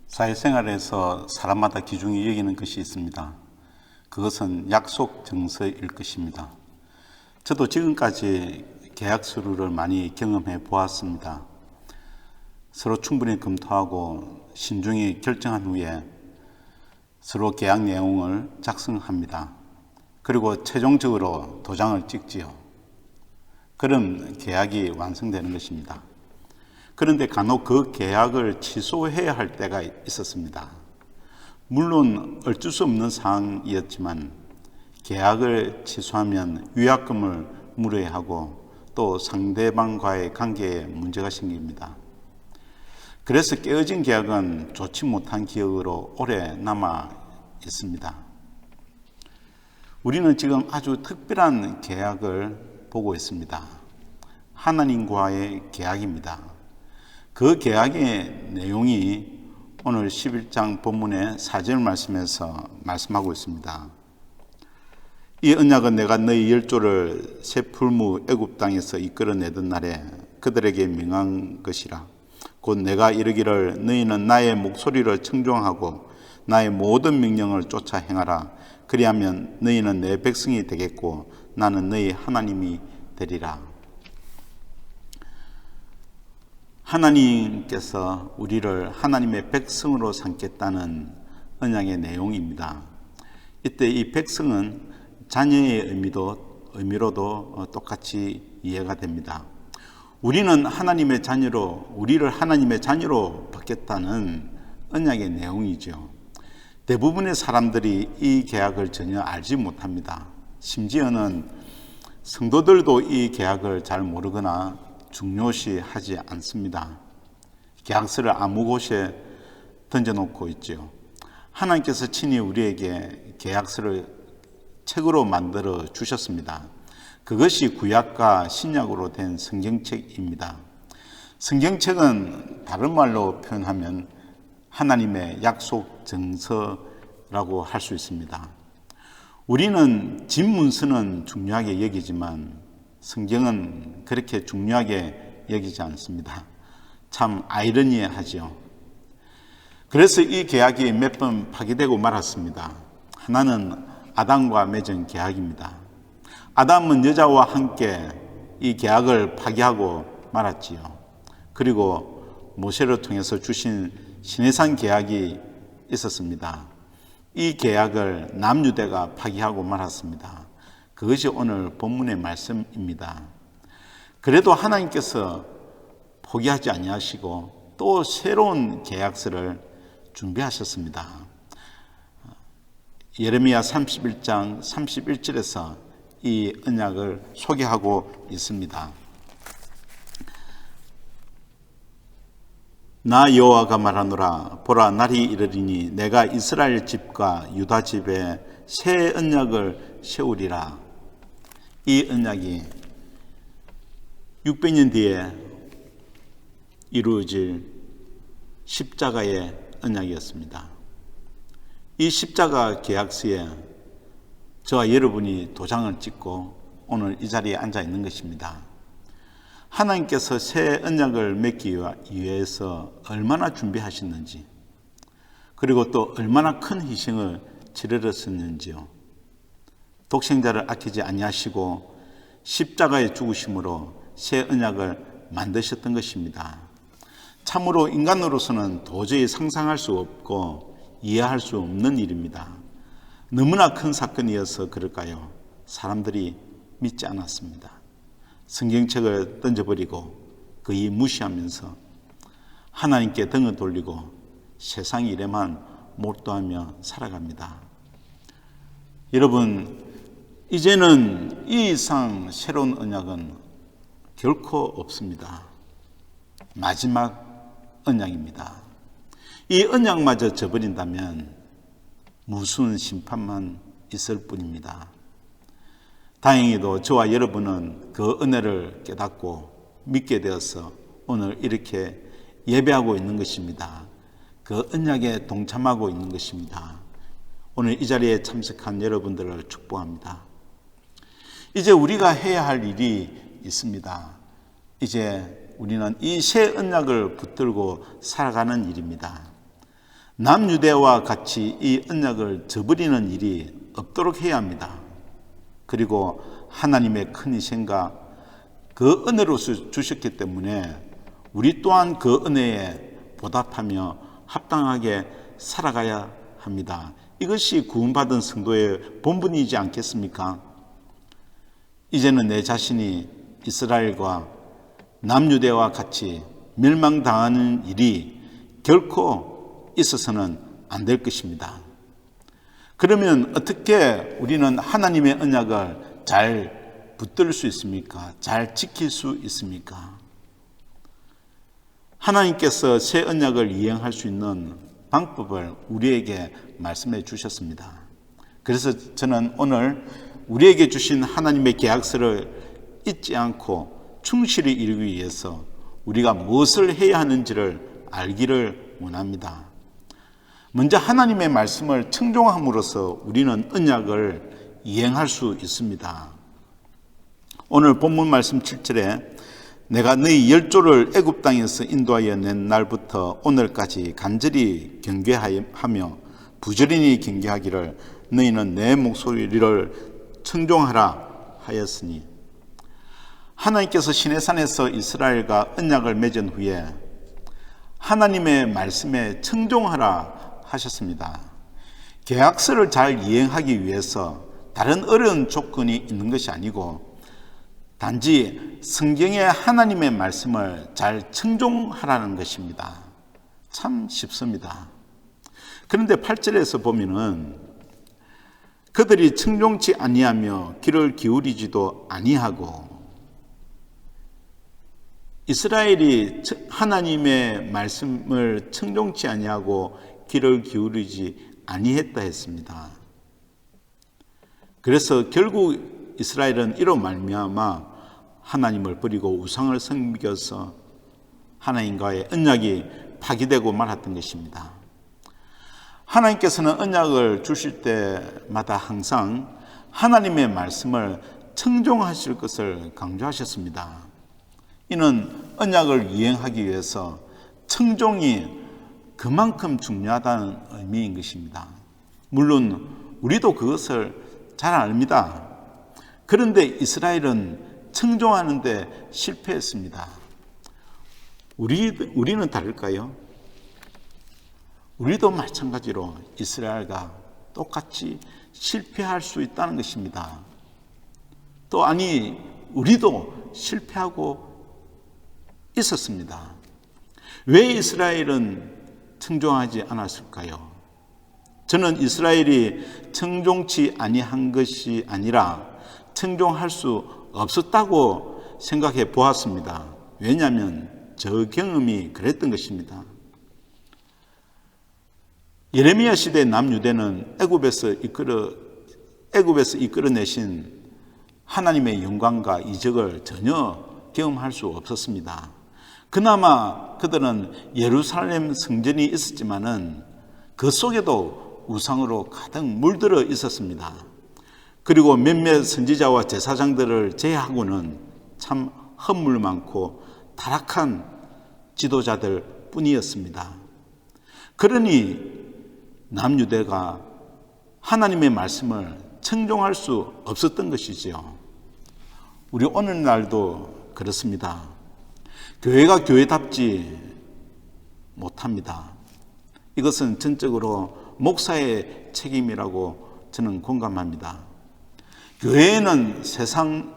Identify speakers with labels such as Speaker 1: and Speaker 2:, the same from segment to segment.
Speaker 1: 사회생활에서 사람마다 귀중히 여기는 것이 있습니다. 그것은 약속 정서일 것입니다. 저도 지금까지 계약 서류를 많이 경험해 보았습니다. 서로 충분히 검토하고 신중히 결정한 후에 서로 계약 내용을 작성합니다. 그리고 최종적으로 도장을 찍지요. 그럼 계약이 완성되는 것입니다. 그런데 간혹 그 계약을 취소해야 할 때가 있었습니다. 물론 어쩔 수 없는 상황이었지만 계약을 취소하면 위약금을 물어야 하고 또 상대방과의 관계에 문제가 생깁니다. 그래서 깨어진 계약은 좋지 못한 기억으로 오래 남아 있습니다. 우리는 지금 아주 특별한 계약을 보고 있습니다. 하나님과의 계약입니다. 그 계약의 내용이 오늘 11장 본문의 4절 말씀에서 말씀하고 있습니다. 이 언약은 내가 너희 열조를 새 풀무 애굽 땅에서 이끌어내던 날에 그들에게 명한 것이라. 곧 내가 이르기를 너희는 나의 목소리를 청종하고 나의 모든 명령을 쫓아 행하라. 그리하면 너희는 내 백성이 되겠고 나는 너희 하나님이 되리라. 하나님께서 우리를 하나님의 백성으로 삼겠다는 언약의 내용입니다. 이때 이 백성은 자녀의 의미로도 똑같이 이해가 됩니다. 우리는 하나님의 자녀로, 우리를 하나님의 자녀로 받겠다는 언약의 내용이죠. 대부분의 사람들이 이 계약을 전혀 알지 못합니다. 심지어는 성도들도 이 계약을 잘 모르거나 중요시하지 않습니다. 계약서를 아무 곳에 던져놓고 있죠. 하나님께서 친히 우리에게 계약서를 책으로 만들어 주셨습니다. 그것이 구약과 신약으로 된 성경책입니다. 성경책은 다른 말로 표현하면 하나님의 약속 정서라고 할 수 있습니다. 우리는 진문서는 중요하게 여기지만 성경은 그렇게 중요하게 여기지 않습니다. 참 아이러니하죠. 그래서 이 계약이 몇 번 파기되고 말았습니다. 하나는 아담과 맺은 계약입니다. 아담은 여자와 함께 이 계약을 파기하고 말았지요. 그리고 모세를 통해서 주신 시내산 계약이 있었습니다. 이 계약을 남유대가 파기하고 말았습니다. 그것이 오늘 본문의 말씀입니다. 그래도 하나님께서 포기하지 아니하시고 또 새로운 계약서를 준비하셨습니다. 예레미야 31장 31절에서 이 언약을 소개하고 있습니다. 나 여호와가 말하노라. 보라, 날이 이르리니 내가 이스라엘 집과 유다 집에 새 언약을 세우리라. 이 언약이 600년 뒤에 이루어질 십자가의 언약이었습니다. 이 십자가 계약서에 저와 여러분이 도장을 찍고 오늘 이 자리에 앉아 있는 것입니다. 하나님께서 새 언약을 맺기 위해서 얼마나 준비하셨는지, 그리고 또 얼마나 큰 희생을 치르셨는지요. 독생자를 아끼지 아니하시고 십자가의 죽으심으로 새 언약을 만드셨던 것입니다. 참으로 인간으로서는 도저히 상상할 수 없고 이해할 수 없는 일입니다. 너무나 큰 사건이어서 그럴까요? 사람들이 믿지 않았습니다. 성경책을 던져버리고 거의 무시하면서 하나님께 등을 돌리고 세상 일에만 몰두하며 살아갑니다. 여러분, 이제는 이 이상 새로운 언약은 결코 없습니다. 마지막 언약입니다. 이 언약마저 저버린다면 무슨 심판만 있을 뿐입니다. 다행히도 저와 여러분은 그 은혜를 깨닫고 믿게 되어서 오늘 이렇게 예배하고 있는 것입니다. 그 언약에 동참하고 있는 것입니다. 오늘 이 자리에 참석한 여러분들을 축복합니다. 이제 우리가 해야 할 일이 있습니다. 이제 우리는 이 새 언약을 붙들고 살아가는 일입니다. 남유대와 같이 이 언약을 저버리는 일이 없도록 해야 합니다. 그리고 하나님의 큰 희생과 그 은혜로 주셨기 때문에 우리 또한 그 은혜에 보답하며 합당하게 살아가야 합니다. 이것이 구원받은 성도의 본분이지 않겠습니까? 이제는 내 자신이 이스라엘과 남유대와 같이 멸망당하는 일이 결코 있어서는 안 될 것입니다. 그러면 어떻게 우리는 하나님의 언약을 잘 붙들 수 있습니까? 잘 지킬 수 있습니까? 하나님께서 새 언약을 이행할 수 있는 방법을 우리에게 말씀해 주셨습니다. 그래서 저는 오늘 우리에게 주신 하나님의 계약서를 잊지 않고 충실히 이루기 위해서 우리가 무엇을 해야 하는지를 알기를 원합니다. 먼저 하나님의 말씀을 청종함으로써 우리는 언약을 이행할 수 있습니다. 오늘 본문 말씀 7절에 내가 너희 열조를 애굽 땅에서 인도하여 낸 날부터 오늘까지 간절히 경계하며 부지런히 경계하기를 너희는 내 목소리를 청종하라 하였으니, 하나님께서 시내산에서 이스라엘과 언약을 맺은 후에 하나님의 말씀에 청종하라 하셨습니다. 계약서를 잘 이행하기 위해서 다른 어려운 조건이 있는 것이 아니고 단지 성경의 하나님의 말씀을 잘 청종하라는 것입니다. 참 쉽습니다. 그런데 8절에서 보면은 그들이 청종치 아니하며 귀를 기울이지도 아니하고, 이스라엘이 하나님의 말씀을 청종치 아니하고 귀를 기울이지 아니했다 했습니다. 그래서 결국 이스라엘은 이로 말미암아 하나님을 버리고 우상을 섬겨서 하나님과의 언약이 파기되고 말았던 것입니다. 하나님께서는 언약을 주실 때마다 항상 하나님의 말씀을 청종하실 것을 강조하셨습니다. 이는 언약을 이행하기 위해서 청종이 그만큼 중요하다는 의미인 것입니다. 물론 우리도 그것을 잘 압니다. 그런데 이스라엘은 청종하는데 실패했습니다. 우리는 다를까요? 우리도 마찬가지로 이스라엘과 똑같이 실패할 수 있다는 것입니다. 또 우리도 실패하고 있었습니다. 왜 이스라엘은 청종하지 않았을까요? 저는 이스라엘이 청종치 아니한 것이 아니라 청종할 수 없었다고 생각해 보았습니다. 왜냐하면 저 경험이 그랬던 것입니다. 예레미야 시대 남유대는 애굽에서 이끌어내신 하나님의 영광과 이적을 전혀 경험할 수 없었습니다. 그나마 그들은 예루살렘 성전이 있었지만은 그 속에도 우상으로 가득 물들어 있었습니다. 그리고 몇몇 선지자와 제사장들을 제외하고는 참 헛물 많고 타락한 지도자들 뿐이었습니다. 그러니 남유대가 하나님의 말씀을 청종할 수 없었던 것이지요. 우리 오늘날도 그렇습니다. 교회가 교회답지 못합니다. 이것은 전적으로 목사의 책임이라고 저는 공감합니다.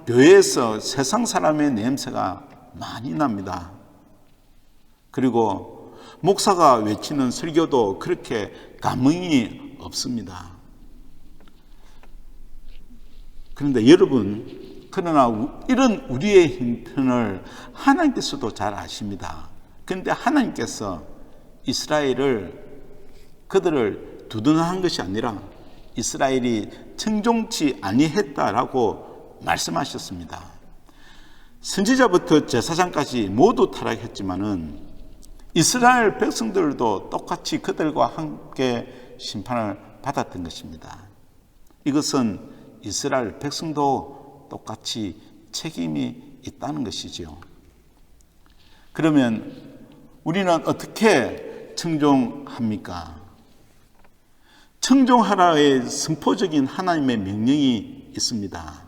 Speaker 1: 교회에서 세상 사람의 냄새가 많이 납니다. 그리고 목사가 외치는 설교도 그렇게 감흥이 없습니다. 그런데 여러분, 그러나 이런 우리의 형편을 하나님께서도 잘 아십니다. 그런데 하나님께서 그들을 두둔한 것이 아니라 이스라엘이 청종치 아니했다라고 말씀하셨습니다. 선지자부터 제사장까지 모두 타락했지만은 이스라엘 백성들도 똑같이 그들과 함께 심판을 받았던 것입니다. 이것은 이스라엘 백성도 똑같이 책임이 있다는 것이지요. 그러면 우리는 어떻게 청종합니까? 청종하라의 선포적인 하나님의 명령이 있습니다.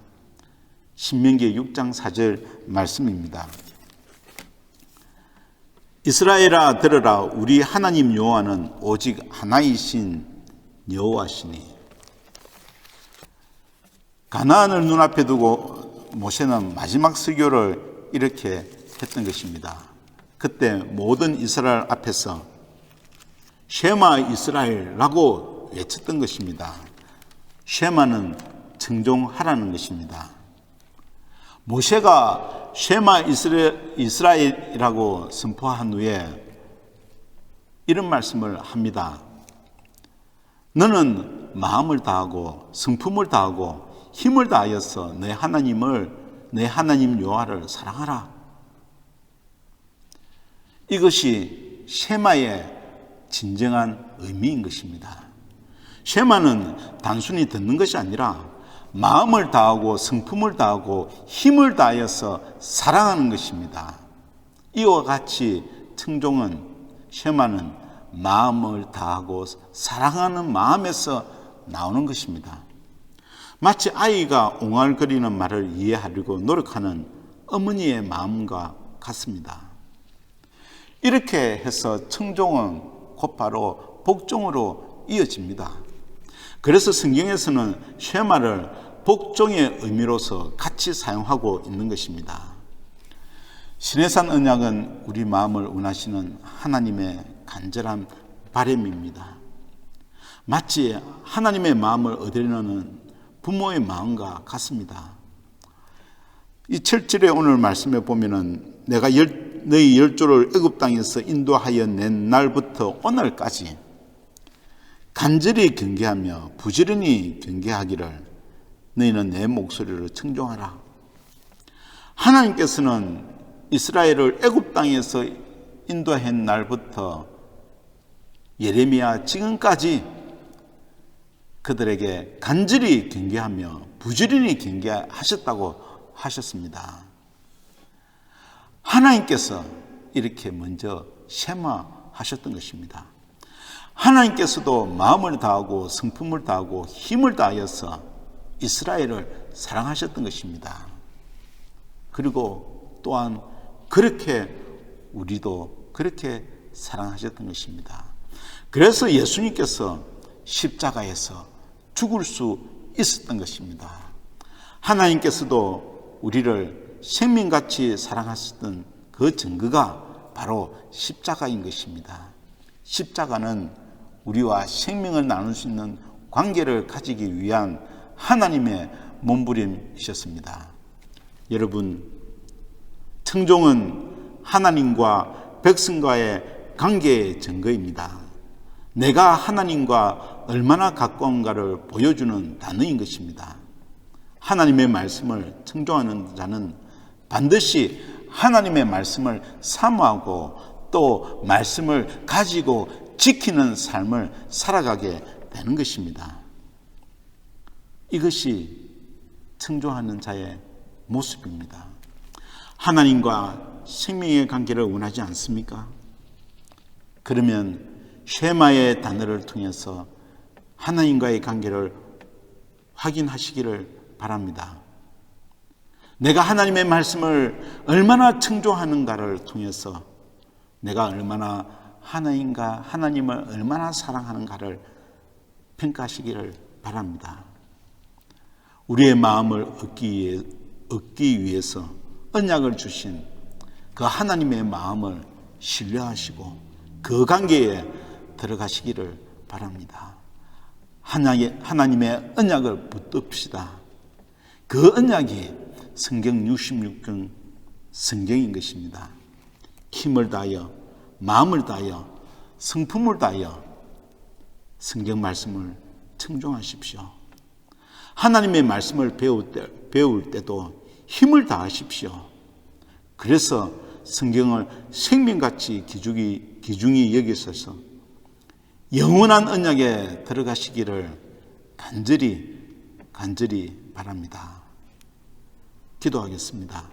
Speaker 1: 신명기 6장 4절 말씀입니다. 이스라엘아 들으라, 우리 하나님 여호와는 오직 하나이신 여호와시니. 가나안을 눈앞에 두고 모세는 마지막 설교를 이렇게 했던 것입니다. 그때 모든 이스라엘 앞에서 쉐마 이스라엘라고 외쳤던 것입니다. 쉐마는 청종하라는 것입니다. 모세가 쉐마 이스라엘이라고 선포한 후에 이런 말씀을 합니다. 너는 마음을 다하고 성품을 다하고 힘을 다하여서 내 하나님 여호와를 사랑하라. 이것이 쉐마의 진정한 의미인 것입니다. 쉐마는 단순히 듣는 것이 아니라 마음을 다하고 성품을 다하고 힘을 다하여서 사랑하는 것입니다. 이와 같이 청종은, 쉐마는 마음을 다하고 사랑하는 마음에서 나오는 것입니다. 마치 아이가 옹알거리는 말을 이해하려고 노력하는 어머니의 마음과 같습니다. 이렇게 해서 청종은 곧바로 복종으로 이어집니다. 그래서 성경에서는 쉐마를 복종의 의미로서 같이 사용하고 있는 것입니다. 시내산 언약은 우리 마음을 원하시는 하나님의 간절한 바람입니다. 마치 하나님의 마음을 얻으려는 부모의 마음과 같습니다. 이 7절에 오늘 말씀에 보면은 내가 너희 열조를 애굽 땅에서 인도하여 낸 날부터 오늘까지 간절히 경계하며 부지런히 경계하기를 너희는 내 목소리를 청종하라. 하나님께서는 이스라엘을 애굽 땅에서 인도한 날부터 예레미야 지금까지 그들에게 간절히 경계하며 부지런히 경계하셨다고 하셨습니다. 하나님께서 이렇게 먼저 쉐마하셨던 것입니다. 하나님께서도 마음을 다하고 성품을 다하고 힘을 다하여서 이스라엘을 사랑하셨던 것입니다. 그리고 또한 그렇게 우리도 그렇게 사랑하셨던 것입니다. 그래서 예수님께서 십자가에서 죽을 수 있었던 것입니다. 하나님께서도 우리를 생명같이 사랑하셨던 그 증거가 바로 십자가인 것입니다. 십자가는 우리와 생명을 나눌 수 있는 관계를 가지기 위한 하나님의 몸부림이셨습니다. 여러분, 청종은 하나님과 백성과의 관계의 증거입니다. 내가 하나님과 얼마나 가까운가를 보여주는 단어인 것입니다. 하나님의 말씀을 청종하는 자는 반드시 하나님의 말씀을 사모하고 또 말씀을 가지고 지키는 삶을 살아가게 되는 것입니다. 이것이 청종하는 자의 모습입니다. 하나님과 생명의 관계를 원하지 않습니까? 그러면 쉐마의 단어를 통해서 하나님과의 관계를 확인하시기를 바랍니다. 내가 하나님의 말씀을 얼마나 청종하는가를 통해서 내가 얼마나 하나님을 얼마나 사랑하는가를 평가하시기를 바랍니다. 우리의 마음을 얻기 위해서 언약을 주신 그 하나님의 마음을 신뢰하시고 그 관계에 들어가시기를 바랍니다. 하나님의 언약을 붙듭시다. 그 언약이 성경 66권 성경인 것입니다. 힘을 다하여 마음을 다하여 성품을 다하여 성경 말씀을 청종하십시오. 하나님의 말씀을 배울 때도 힘을 다하십시오. 그래서 성경을 생명같이 귀중히 여기셔서 영원한 언약에 들어가시기를 간절히 바랍니다. 기도하겠습니다.